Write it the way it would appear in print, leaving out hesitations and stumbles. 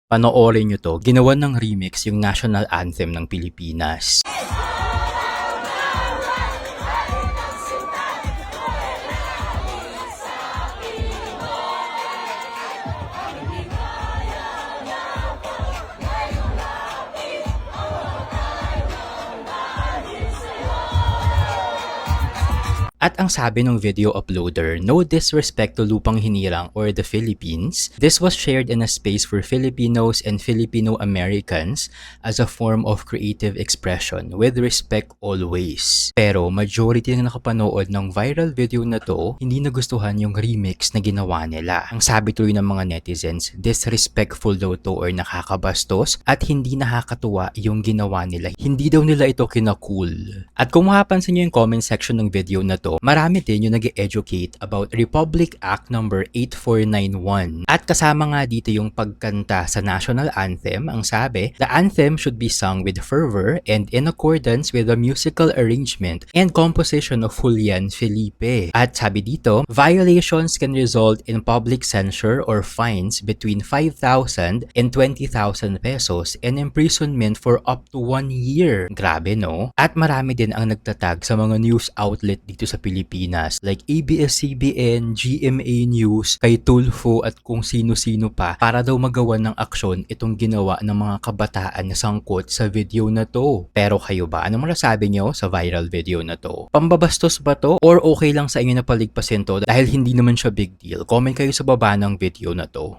Panoorin nyo 'to, ginawan ng remix yung national anthem ng Pilipinas. At ang sabi ng video uploader, no disrespect to Lupang Hinirang or the Philippines, this was shared in a space for Filipinos and Filipino Americans as a form of creative expression with respect always. Pero majority ng nakapanood ng viral video na to, hindi nagustuhan yung remix na ginawa nila. Ang sabi tuloy ng mga netizens, disrespectful daw to or nakakabastos at hindi nakakatuwa yung ginawa nila. Hindi daw nila ito kina-cool. At kung mapapansin nyo yung comment section ng video na to, marami din yung nag-educate about Republic Act number 8491. At kasama nga dito yung pagkanta sa national anthem. Ang sabi, the anthem should be sung with fervor and in accordance with the musical arrangement and composition of Julian Felipe. At sabi dito, violations can result in public censure or fines between 5,000 and 20,000 pesos and imprisonment for up to 1 year. Grabe no? At marami din ang nagtatag sa mga news outlet dito sa Pilipinas like ABS-CBN, GMA News, kay Tulfo at kung sino-sino pa para daw magawan ng aksyon itong ginawa ng mga kabataan na sangkot sa video na to. Pero kayo ba? Ano masasabi nyo sa viral video na to? Pambabastos ba to? Or okay lang sa inyo na paligpasin to dahil hindi naman siya big deal? Comment kayo sa baba ng video na to.